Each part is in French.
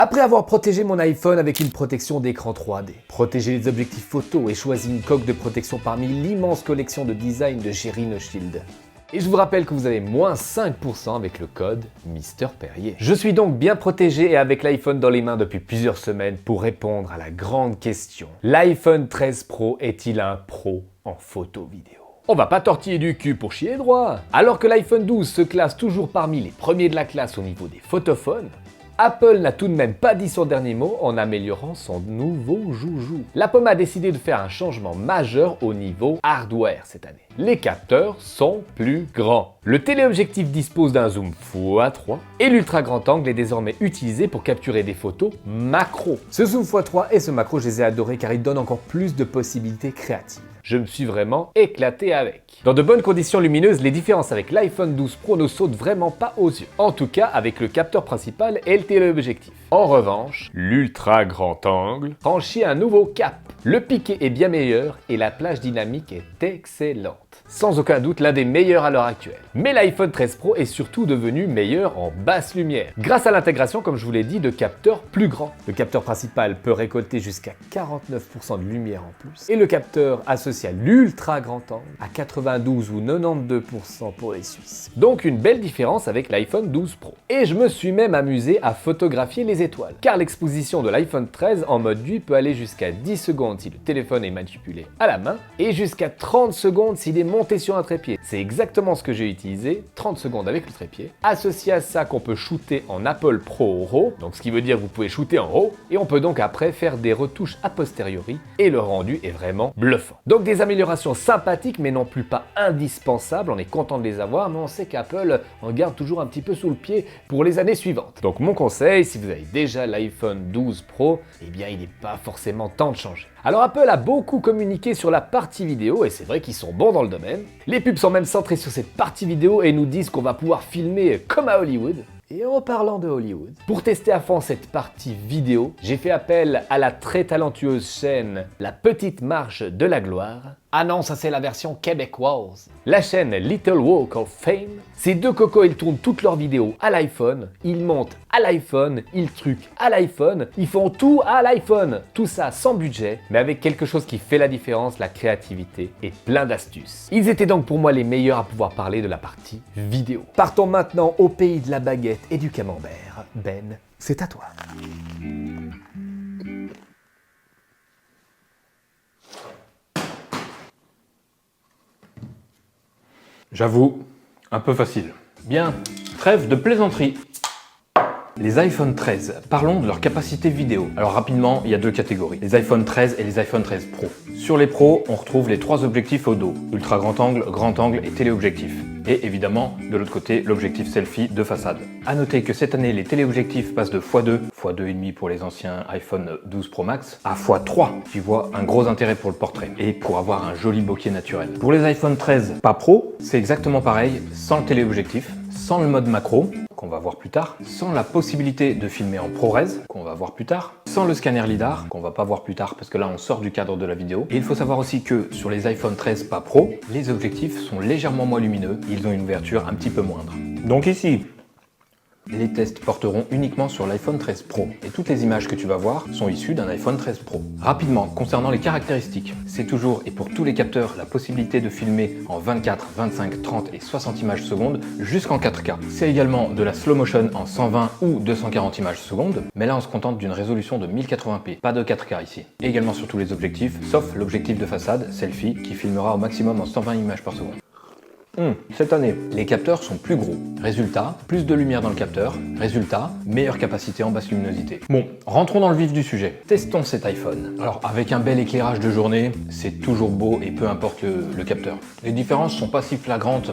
Après avoir protégé mon iPhone avec une protection d'écran 3D, protégé les objectifs photo et choisi une coque de protection parmi l'immense collection de design de chez Rhinoshield. Et je vous rappelle que vous avez moins 5% avec le code Mister Perrier. Je suis donc bien protégé et avec l'iPhone dans les mains depuis plusieurs semaines pour répondre à la grande question. L'iPhone 13 Pro est-il un pro en photo vidéo? On va pas tortiller du cul pour chier droit. Alors que l'iPhone 12 se classe toujours parmi les premiers de la classe au niveau des photophones, Apple n'a tout de même pas dit son dernier mot en améliorant son nouveau joujou. La pomme a décidé de faire un changement majeur au niveau hardware cette année. Les capteurs sont plus grands. Le téléobjectif dispose d'un zoom x3 et l'ultra grand angle est désormais utilisé pour capturer des photos macro. Ce zoom x3 et ce macro, je les ai adorés car ils donnent encore plus de possibilités créatives. Je me suis vraiment éclaté avec. Dans de bonnes conditions lumineuses, les différences avec l'iPhone 12 Pro ne sautent vraiment pas aux yeux. En tout cas avec le capteur principal et le téléobjectif. En revanche, l'ultra grand angle franchit un nouveau cap. Le piqué est bien meilleur et la plage dynamique est excellente. Sans aucun doute l'un des meilleurs à l'heure actuelle. Mais l'iPhone 13 Pro est surtout devenu meilleur en basse lumière, grâce à l'intégration, comme je vous l'ai dit, de capteurs plus grands. Le capteur principal peut récolter jusqu'à 49% de lumière en plus, et le capteur associé à l'ultra grand angle à 92 ou 92% pour les Suisses. Donc une belle différence avec l'iPhone 12 Pro. Et je me suis même amusé à photographier les étoiles, car l'exposition de l'iPhone 13 en mode nuit peut aller jusqu'à 10 secondes si le téléphone est manipulé à la main, et jusqu'à 30 secondes s'il est monté sur un trépied. C'est exactement ce que j'ai utilisé, 30 secondes avec le trépied. Associé à ça qu'on peut shooter en Apple Pro RAW, donc ce qui veut dire que vous pouvez shooter en RAW, et on peut donc après faire des retouches a posteriori, et le rendu est vraiment bluffant. Donc des améliorations sympathiques mais non plus pas indispensables, on est content de les avoir, mais on sait qu'Apple en garde toujours un petit peu sous le pied pour les années suivantes. Donc mon conseil, si vous avez déjà l'iPhone 12 Pro, eh bien il n'est pas forcément temps de changer. Alors Apple a beaucoup communiqué sur la partie vidéo et c'est vrai qu'ils sont bons dans le domaine. Les pubs sont même centrées sur cette partie vidéo et nous disent qu'on va pouvoir filmer comme à Hollywood. Et en parlant de Hollywood, pour tester à fond cette partie vidéo, j'ai fait appel à la très talentueuse chaîne La Petite Marche de la Gloire. Ah non, ça c'est la version québécoise. La chaîne Little Walk of Fame. Ces deux cocos, ils tournent toutes leurs vidéos à l'iPhone, ils montent à l'iPhone, ils truquent à l'iPhone, ils font tout à l'iPhone. Tout ça sans budget, mais avec quelque chose qui fait la différence, la créativité et plein d'astuces. Ils étaient donc pour moi les meilleurs à pouvoir parler de la partie vidéo. Partons maintenant au pays de la baguette et du camembert. Ben, c'est à toi. J'avoue, un peu facile. Bien, trêve de plaisanterie. Les iPhone 13, parlons de leur capacité vidéo. Alors rapidement, il y a deux catégories, les iPhone 13 et les iPhone 13 Pro. Sur les Pro, on retrouve les trois objectifs au dos, ultra grand angle et téléobjectif. Et évidemment, de l'autre côté, l'objectif selfie de façade. A noter que cette année, les téléobjectifs passent de x2, x2,5 pour les anciens iPhone 12 Pro Max, à x3. J'y vois un gros intérêt pour le portrait et pour avoir un joli bokeh naturel. Pour les iPhone 13 pas Pro, c'est exactement pareil, sans le téléobjectif, sans le mode macro, qu'on va voir plus tard, sans la possibilité de filmer en ProRes, qu'on va voir plus tard, sans le scanner LiDAR, qu'on va pas voir plus tard parce que là on sort du cadre de la vidéo. Et il faut savoir aussi que sur les iPhone 13 pas Pro, les objectifs sont légèrement moins lumineux, ils ont une ouverture un petit peu moindre. Donc ici, les tests porteront uniquement sur l'iPhone 13 Pro et toutes les images que tu vas voir sont issues d'un iPhone 13 Pro. Rapidement, concernant les caractéristiques, c'est toujours et pour tous les capteurs la possibilité de filmer en 24, 25, 30 et 60 images secondes jusqu'en 4K. C'est également de la slow motion en 120 ou 240 images secondes, mais là on se contente d'une résolution de 1080p, pas de 4K ici. Également sur tous les objectifs, sauf l'objectif de façade, selfie, qui filmera au maximum en 120 images par seconde. Cette année, les capteurs sont plus gros. Résultat, plus de lumière dans le capteur. Résultat, meilleure capacité en basse luminosité. Bon, rentrons dans le vif du sujet. Testons cet iPhone. Alors, avec un bel éclairage de journée, c'est toujours beau et peu importe le capteur. Les différences sont pas si flagrantes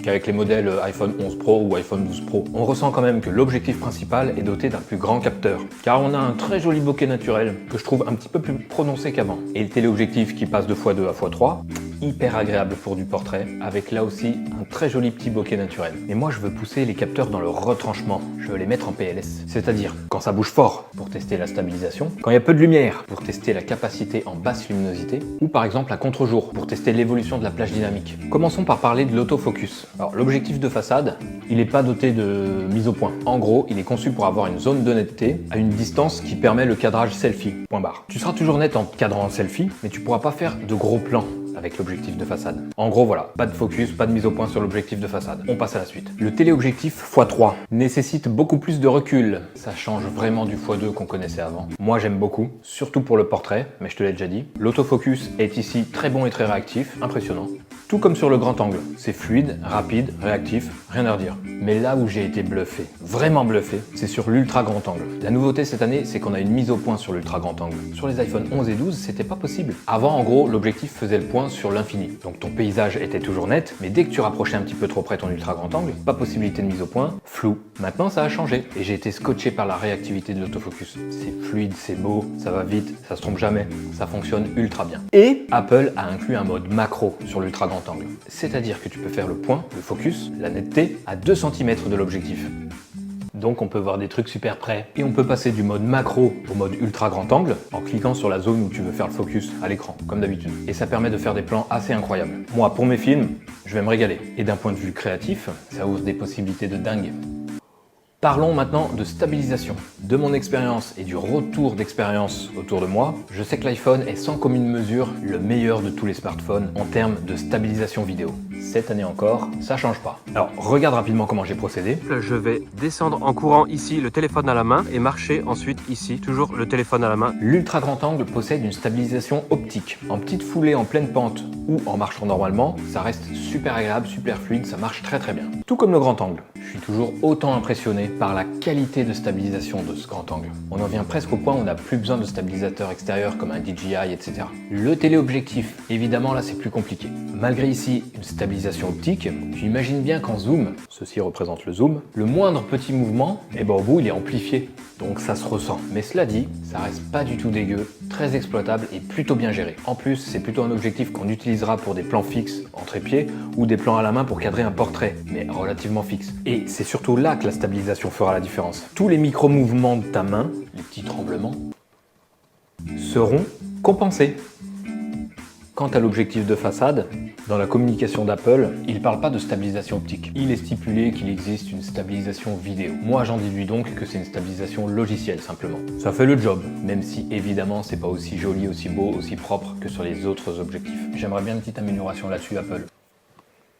qu'avec les modèles iPhone 11 Pro ou iPhone 12 Pro. On ressent quand même que l'objectif principal est doté d'un plus grand capteur, car on a un très joli bokeh naturel que je trouve un petit peu plus prononcé qu'avant. Et le téléobjectif qui passe de x2 à x3, hyper agréable pour du portrait, avec là aussi un très joli petit bokeh naturel. Mais moi je veux pousser les capteurs dans le retranchement, je veux les mettre en PLS. C'est-à-dire quand ça bouge fort pour tester la stabilisation, quand il y a peu de lumière pour tester la capacité en basse luminosité, ou par exemple à contre-jour pour tester l'évolution de la plage dynamique. Commençons par parler de l'autofocus. Alors l'objectif de façade, il n'est pas doté de mise au point. En gros, il est conçu pour avoir une zone de netteté à une distance qui permet le cadrage selfie, point barre. Tu seras toujours net en cadrant en selfie, mais tu pourras pas faire de gros plans avec l'objectif de façade. En gros voilà, pas de focus, pas de mise au point sur l'objectif de façade. On passe à la suite. Le téléobjectif x3 nécessite beaucoup plus de recul. Ça change vraiment du x2 qu'on connaissait avant. Moi j'aime beaucoup, surtout pour le portrait, mais je te l'ai déjà dit. L'autofocus est ici très bon et très réactif, impressionnant. Tout comme sur le grand angle, c'est fluide, rapide, réactif, rien à redire. Mais là où j'ai été bluffé, vraiment bluffé, c'est sur l'ultra grand angle. La nouveauté cette année, c'est qu'on a une mise au point sur l'ultra grand angle. Sur les iPhone 11 et 12, c'était pas possible. Avant, en gros, l'objectif faisait le point sur l'infini. Donc ton paysage était toujours net, mais dès que tu rapprochais un petit peu trop près ton ultra grand angle, pas possibilité de mise au point, flou. Maintenant, ça a changé et j'ai été scotché par la réactivité de l'autofocus. C'est fluide, c'est beau, ça va vite, ça se trompe jamais, ça fonctionne ultra bien. Et Apple a inclus un mode macro sur l'ultra grand angle. C'est-à-dire que tu peux faire le point, le focus, la netteté à 2 cm de l'objectif. Donc on peut voir des trucs super près. Et on peut passer du mode macro au mode ultra grand angle en cliquant sur la zone où tu veux faire le focus à l'écran, comme d'habitude. Et ça permet de faire des plans assez incroyables. Moi, pour mes films, je vais me régaler. Et d'un point de vue créatif, ça ouvre des possibilités de dingue. Parlons maintenant de stabilisation. De mon expérience et du retour d'expérience autour de moi, je sais que l'iPhone est sans commune mesure le meilleur de tous les smartphones en termes de stabilisation vidéo. Cette année encore, ça change pas. Alors regarde rapidement comment j'ai procédé. Je vais descendre en courant ici le téléphone à la main et marcher ensuite ici, toujours le téléphone à la main. L'ultra grand angle possède une stabilisation optique. En petite foulée en pleine pente ou en marchant normalement, ça reste super agréable, super fluide, ça marche très très bien. Tout comme le grand angle. Je suis toujours autant impressionné par la qualité de stabilisation de ce grand angle. On en vient presque au point où on n'a plus besoin de stabilisateur extérieur comme un DJI, etc. Le téléobjectif, évidemment là c'est plus compliqué. Malgré ici une stabilisation optique, tu imagines bien qu'en zoom, ceci représente le zoom, le moindre petit mouvement, au bout il est amplifié, donc ça se ressent. Mais cela dit, ça reste pas du tout dégueu, très exploitable et plutôt bien géré. En plus, c'est plutôt un objectif qu'on utilisera pour des plans fixes en trépied ou des plans à la main pour cadrer un portrait, mais relativement fixe. Et c'est surtout là que la stabilisation fera la différence. Tous les micro-mouvements de ta main, les petits tremblements, seront compensés. Quant à l'objectif de façade, dans la communication d'Apple, il ne parle pas de stabilisation optique. Il est stipulé qu'il existe une stabilisation vidéo. Moi, j'en déduis donc que c'est une stabilisation logicielle simplement. Ça fait le job, même si évidemment c'est pas aussi joli, aussi beau, aussi propre que sur les autres objectifs. J'aimerais bien une petite amélioration là-dessus, Apple.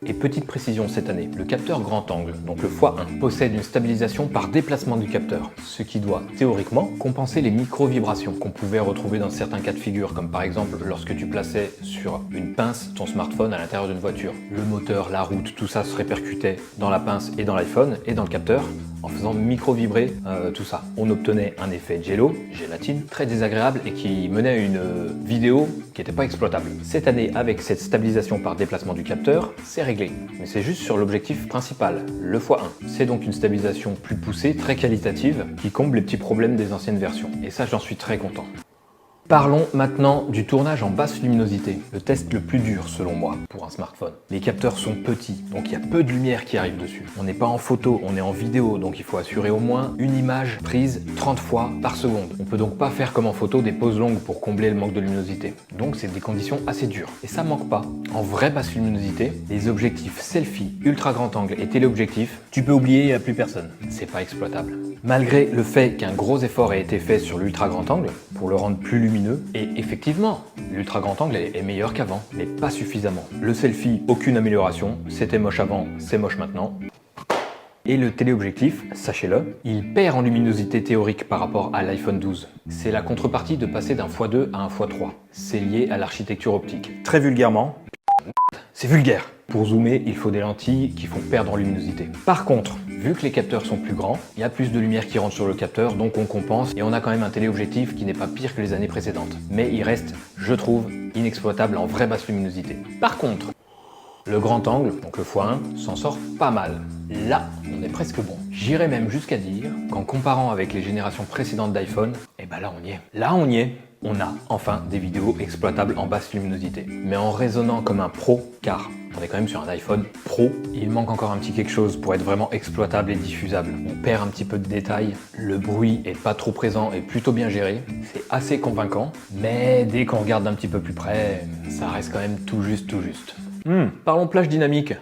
Et petite précision cette année, le capteur grand angle, donc le x1, possède une stabilisation par déplacement du capteur, ce qui doit théoriquement compenser les micro-vibrations qu'on pouvait retrouver dans certains cas de figure, comme par exemple lorsque tu plaçais sur une pince ton smartphone à l'intérieur d'une voiture. Le moteur, la route, tout ça se répercutait dans la pince et dans l'iPhone et dans le capteur en faisant micro-vibrer tout ça. On obtenait un effet jello, gélatine, très désagréable et qui menait à une vidéo qui n'était pas exploitable. Cette année, avec cette stabilisation par déplacement du capteur, c'est réglé. Mais c'est juste sur l'objectif principal, le x1. C'est donc une stabilisation plus poussée, très qualitative, qui comble les petits problèmes des anciennes versions. Et ça, j'en suis très content. Parlons maintenant du tournage en basse luminosité, le test le plus dur selon moi pour un smartphone. Les capteurs sont petits, donc il y a peu de lumière qui arrive dessus. On n'est pas en photo, on est en vidéo, donc il faut assurer au moins une image prise 30 fois par seconde. On peut donc pas faire comme en photo des pauses longues pour combler le manque de luminosité. Donc c'est des conditions assez dures. Et ça manque pas. En vraie basse luminosité, les objectifs selfie, ultra grand angle et téléobjectif, tu peux oublier, il n'y a plus personne. C'est pas exploitable. Malgré le fait qu'un gros effort ait été fait sur l'ultra grand angle pour le rendre plus lumineux, et effectivement, l'ultra grand angle est meilleur qu'avant, mais pas suffisamment. Le selfie, aucune amélioration, c'était moche avant, c'est moche maintenant. Et le téléobjectif, sachez-le, il perd en luminosité théorique par rapport à l'iPhone 12. C'est la contrepartie de passer d'un x2 à un x3. C'est lié à l'architecture optique. Très vulgairement, c'est vulgaire. Pour zoomer, il faut des lentilles qui font perdre en luminosité. Par contre, vu que les capteurs sont plus grands, il y a plus de lumière qui rentre sur le capteur, donc on compense et on a quand même un téléobjectif qui n'est pas pire que les années précédentes. Mais il reste, je trouve, inexploitable en vraie basse luminosité. Par contre, le grand angle, donc le x1, s'en sort pas mal. Là, on est presque bon. J'irais même jusqu'à dire qu'en comparant avec les générations précédentes d'iPhone, là on y est. Là on y est. on a enfin des vidéos exploitables en basse luminosité. Mais en raisonnant comme un pro, car on est quand même sur un iPhone Pro, il manque encore un petit quelque chose pour être vraiment exploitable et diffusable. On perd un petit peu de détails, le bruit est pas trop présent et plutôt bien géré, c'est assez convaincant, mais dès qu'on regarde d'un petit peu plus près, ça reste quand même tout juste. Parlons plage dynamique.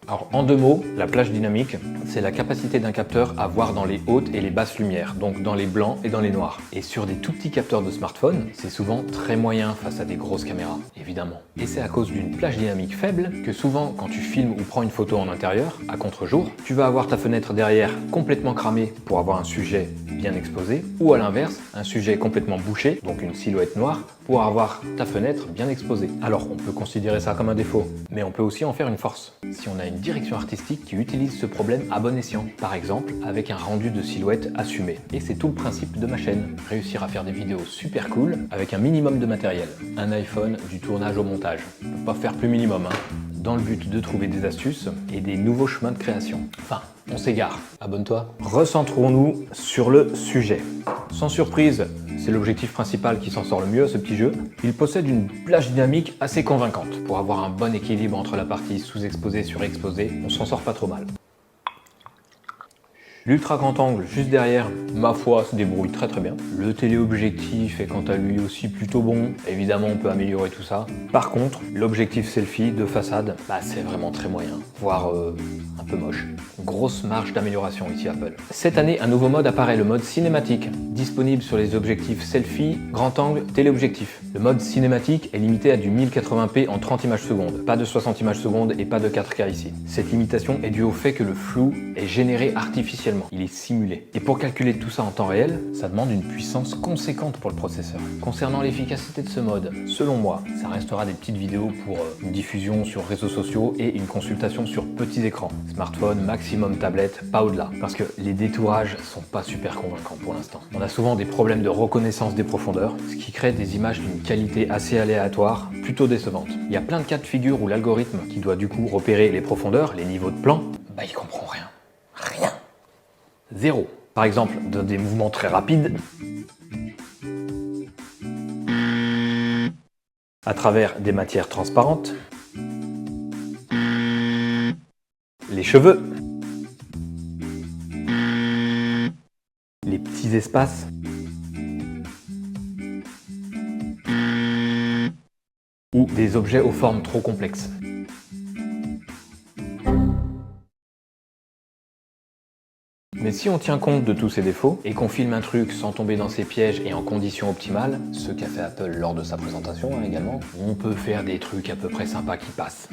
Alors en 2 mots, la plage dynamique, c'est la capacité d'un capteur à voir dans les hautes et les basses lumières, donc dans les blancs et dans les noirs. Et sur des tout petits capteurs de smartphone, c'est souvent très moyen face à des grosses caméras, évidemment. Et c'est à cause d'une plage dynamique faible que souvent quand tu filmes ou prends une photo en intérieur, à contre-jour, tu vas avoir ta fenêtre derrière complètement cramée pour avoir un sujet bien exposé, ou à l'inverse, un sujet complètement bouché, donc une silhouette noire, pour avoir ta fenêtre bien exposée. Alors on peut considérer ça comme un défaut, mais on peut aussi en faire une force. Si on a une direction artistique qui utilise ce problème à bon escient, par exemple avec un rendu de silhouette assumé. Et c'est tout le principe de ma chaîne, réussir à faire des vidéos super cool avec un minimum de matériel. Un iPhone, du tournage au montage. On peut pas faire plus minimum, hein, dans le but de trouver des astuces et des nouveaux chemins de création. Enfin, on s'égare. Abonne-toi. Recentrons-nous sur le sujet. Sans surprise, c'est l'objectif principal qui s'en sort le mieux, ce petit jeu. Il possède une plage dynamique assez convaincante. Pour avoir un bon équilibre entre la partie sous-exposée et surexposée, on s'en sort pas trop mal. L'ultra grand angle juste derrière, ma foi, se débrouille très bien. Le téléobjectif est quant à lui aussi plutôt bon. Évidemment, on peut améliorer tout ça. Par contre, l'objectif selfie de façade, c'est vraiment très moyen, voire un peu moche. Grosse marge d'amélioration ici Apple. Cette année, un nouveau mode apparaît, le mode cinématique, disponible sur les objectifs selfie, grand angle, téléobjectif. Le mode cinématique est limité à du 1080p en 30 images secondes, pas de 60 images secondes et pas de 4K ici. Cette limitation est due au fait que le flou est généré artificiellement. Il est simulé. Et pour calculer tout ça en temps réel, ça demande une puissance conséquente pour le processeur. Concernant l'efficacité de ce mode, selon moi, ça restera des petites vidéos pour une diffusion sur réseaux sociaux et une consultation sur petits écrans. Smartphone, maximum tablette, pas au-delà. Parce que les détourages sont pas super convaincants pour l'instant. On a souvent des problèmes de reconnaissance des profondeurs, ce qui crée des images d'une qualité assez aléatoire, plutôt décevante. Il y a plein de cas de figure où l'algorithme, qui doit du coup repérer les profondeurs, les niveaux de plan, il comprend rien. Rien. Zéro. Par exemple, dans des mouvements très rapides, à travers des matières transparentes, les cheveux, les petits espaces, ou des objets aux formes trop complexes. Mais si on tient compte de tous ces défauts et qu'on filme un truc sans tomber dans ses pièges et en conditions optimales, ce qu'a fait Apple lors de sa présentation également, on peut faire des trucs à peu près sympas qui passent.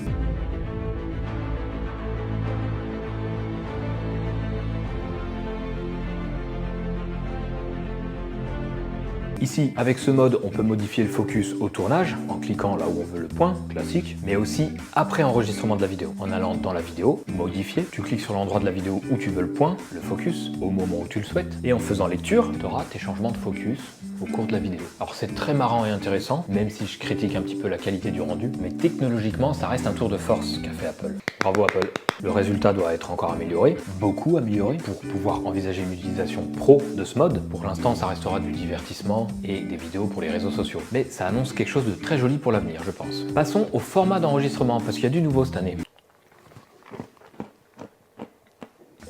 Ici, avec ce mode, on peut modifier le focus au tournage, en cliquant là où on veut le point, classique, mais aussi après enregistrement de la vidéo. En allant dans la vidéo, modifier, tu cliques sur l'endroit de la vidéo où tu veux le point, le focus, au moment où tu le souhaites, et en faisant lecture, tu auras tes changements de focus au cours de la vidéo. Alors c'est très marrant et intéressant, même si je critique un petit peu la qualité du rendu, mais technologiquement, ça reste un tour de force qu'a fait Apple. Bravo Apple. Le résultat doit être encore amélioré, beaucoup amélioré, pour pouvoir envisager une utilisation pro de ce mode. Pour l'instant, ça restera du divertissement et des vidéos pour les réseaux sociaux. Mais ça annonce quelque chose de très joli pour l'avenir, je pense. Passons au format d'enregistrement, parce qu'il y a du nouveau cette année.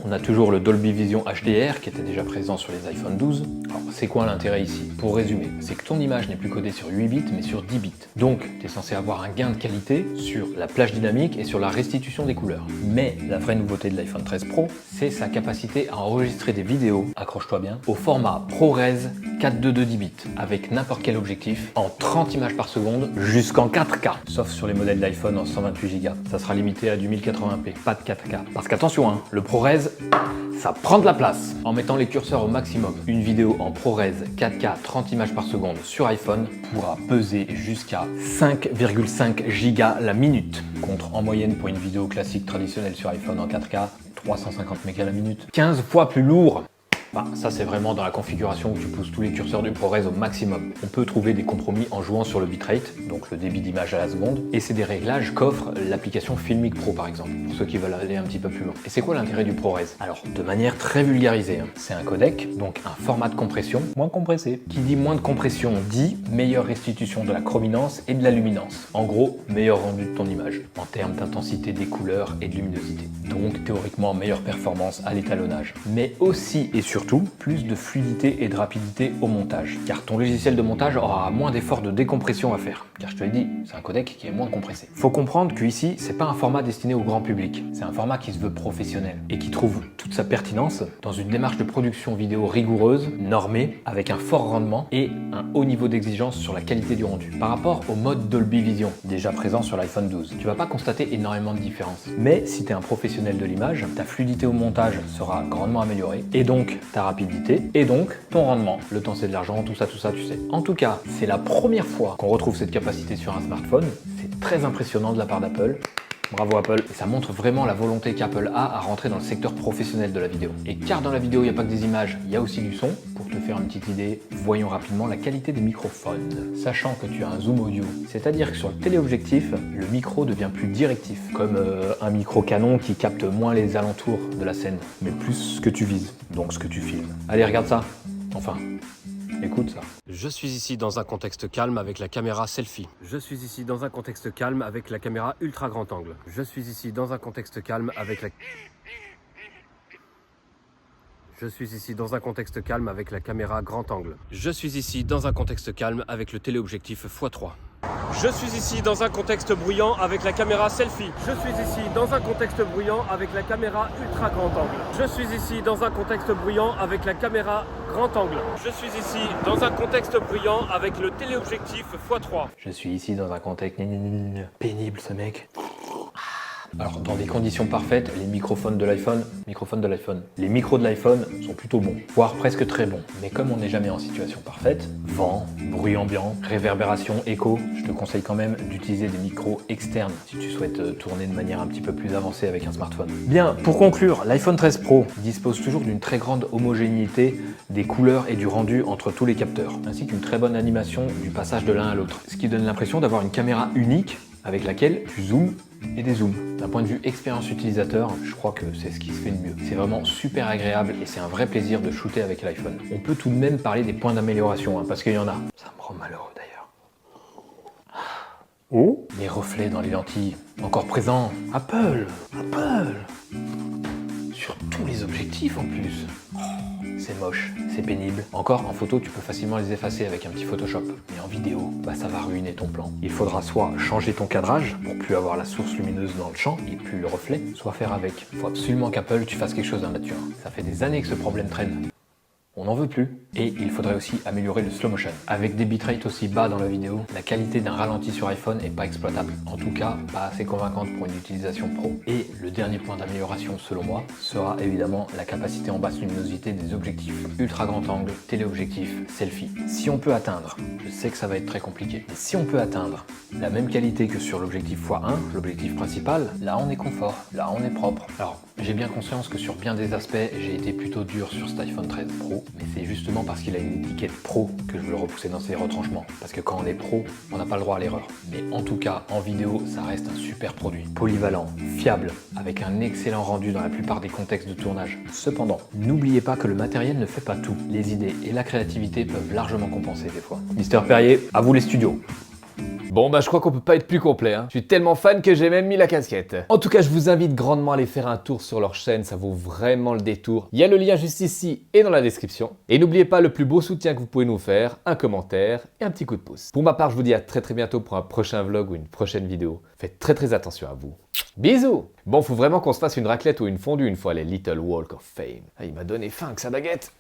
On a toujours le Dolby Vision HDR qui était déjà présent sur les iPhone 12. Alors c'est quoi l'intérêt ici? Pour résumer, c'est que ton image n'est plus codée sur 8 bits mais sur 10 bits. Donc tu es censé avoir un gain de qualité sur la plage dynamique et sur la restitution des couleurs. Mais la vraie nouveauté de l'iPhone 13 Pro, c'est sa capacité à enregistrer des vidéos, accroche-toi bien, au format ProRes 422 10 bits avec n'importe quel objectif en 30 images par seconde jusqu'en 4K. Sauf sur les modèles d'iPhone en 128 Go. Ça sera limité à du 1080p, pas de 4K. Parce qu'attention, hein, le ProRes, ça prend de la place. En mettant les curseurs au maximum, une vidéo en ProRes 4K 30 images par seconde sur iPhone pourra peser jusqu'à 5,5 gigas la minute, contre en moyenne pour une vidéo classique traditionnelle sur iPhone en 4K 350 mégas la minute. 15 fois plus lourd. Bah, ça c'est vraiment dans la configuration où tu pousses tous les curseurs du ProRes au maximum. On peut trouver des compromis en jouant sur le bitrate, donc le débit d'image à la seconde, et c'est des réglages qu'offre l'application Filmic Pro par exemple, pour ceux qui veulent aller un petit peu plus loin. Et c'est quoi l'intérêt du ProRes? Alors, de manière très vulgarisée, hein, c'est un codec, donc un format de compression moins compressé. Qui dit moins de compression dit meilleure restitution de la chrominance et de la luminance. En gros, meilleur rendu de ton image, en termes d'intensité des couleurs et de luminosité. Donc théoriquement meilleure performance à l'étalonnage. Mais aussi et surtout, plus de fluidité et de rapidité au montage. Car ton logiciel de montage aura moins d'efforts de décompression à faire. Car je te l'ai dit, c'est un codec qui est moins compressé. Faut comprendre que ici, c'est pas un format destiné au grand public. C'est un format qui se veut professionnel et qui trouve toute sa pertinence dans une démarche de production vidéo rigoureuse, normée, avec un fort rendement et un haut niveau d'exigence sur la qualité du rendu. Par rapport au mode Dolby Vision, déjà présent sur l'iPhone 12, tu vas pas constater énormément de différence. Mais si tu es un professionnel de l'image, ta fluidité au montage sera grandement améliorée, et donc ta rapidité, et donc ton rendement. Le temps c'est de l'argent, tout ça tu sais. En tout cas, c'est la première fois qu'on retrouve cette capacité sur un smartphone. C'est très impressionnant de la part d'Apple. Bravo Apple, et ça montre vraiment la volonté qu'Apple a à rentrer dans le secteur professionnel de la vidéo. Et car dans la vidéo, il n'y a pas que des images, il y a aussi du son. Pour te faire une petite idée, voyons rapidement la qualité des microphones. Sachant que tu as un zoom audio, c'est-à-dire que sur le téléobjectif, le micro devient plus directif, comme un micro Canon qui capte moins les alentours de la scène, mais plus ce que tu vises, donc ce que tu filmes. Allez, regarde ça. Enfin, écoute ça. Je suis ici dans un contexte calme avec la caméra selfie. Je suis ici dans un contexte calme avec la caméra ultra grand angle. Je suis ici dans un contexte calme avec la... Je suis ici dans un contexte calme avec la caméra grand angle. Je suis ici dans un contexte calme avec le téléobjectif x3. Je suis ici dans un contexte bruyant avec la caméra selfie. Je suis ici dans un contexte bruyant avec la caméra ultra grand angle. Je suis ici dans un contexte bruyant avec la caméra grand angle. Je suis ici dans un contexte bruyant avec le téléobjectif x3. Je suis ici dans un contexte pénible, ce mec. Alors, dans des conditions parfaites, les micros de l'iPhone, les micros de l'iPhone sont plutôt bons, voire presque très bons. Mais comme on n'est jamais en situation parfaite, vent, bruit ambiant, réverbération, écho, je te conseille quand même d'utiliser des micros externes si tu souhaites tourner de manière un petit peu plus avancée avec un smartphone. Bien, pour conclure, l'iPhone 13 Pro dispose toujours d'une très grande homogénéité des couleurs et du rendu entre tous les capteurs, ainsi qu'une très bonne animation du passage de l'un à l'autre, ce qui donne l'impression d'avoir une caméra unique avec laquelle tu zoomes et dézoomes. D'un point de vue expérience utilisateur, je crois que c'est ce qui se fait de mieux. C'est vraiment super agréable et c'est un vrai plaisir de shooter avec l'iPhone. On peut tout de même parler des points d'amélioration, hein, parce qu'il y en a. Ça me rend malheureux d'ailleurs. Oh, les reflets dans les lentilles, encore présents. Apple. Sur tous les objectifs en plus. C'est moche, c'est pénible. Encore, en photo, tu peux facilement les effacer avec un petit Photoshop. Mais en vidéo, bah ça va ruiner ton plan. Il faudra soit changer ton cadrage pour plus avoir la source lumineuse dans le champ et plus le reflet, soit faire avec. Faut absolument qu'Apple, tu fasses quelque chose dans la nature. Ça fait des années que ce problème traîne. On n'en veut plus. Et il faudrait aussi améliorer le slow motion. Avec des bitrates aussi bas dans la vidéo, la qualité d'un ralenti sur iPhone n'est pas exploitable. En tout cas, pas assez convaincante pour une utilisation pro. Et le dernier point d'amélioration, selon moi, sera évidemment la capacité en basse luminosité des objectifs. Ultra grand angle, téléobjectif, selfie. Si on peut atteindre, je sais que ça va être très compliqué, mais si on peut atteindre la même qualité que sur l'objectif x1, l'objectif principal, là on est confort, là on est propre. Alors, j'ai bien conscience que sur bien des aspects, j'ai été plutôt dur sur cet iPhone 13 Pro, mais c'est justement parce qu'il a une étiquette pro que je veux le repousser dans ses retranchements. Parce que quand on est pro, on n'a pas le droit à l'erreur. Mais en tout cas, en vidéo, ça reste un super produit. Polyvalent, fiable, avec un excellent rendu dans la plupart des contextes de tournage. Cependant, n'oubliez pas que le matériel ne fait pas tout. Les idées et la créativité peuvent largement compenser des fois. Mister Perrier, à vous les studios. Bon bah je crois qu'on peut pas être plus complet, hein. Je suis tellement fan que j'ai même mis la casquette. En tout cas, je vous invite grandement à aller faire un tour sur leur chaîne, ça vaut vraiment le détour. Il y a le lien juste ici et dans la description. Et n'oubliez pas le plus beau soutien que vous pouvez nous faire, un commentaire et un petit coup de pouce. Pour ma part, je vous dis à très bientôt pour un prochain vlog ou une prochaine vidéo. Faites très attention à vous. Bisous. Bon, faut vraiment qu'on se fasse une raclette ou une fondue une fois les Little Walk of Fame. Ah, il m'a donné faim avec sa baguette.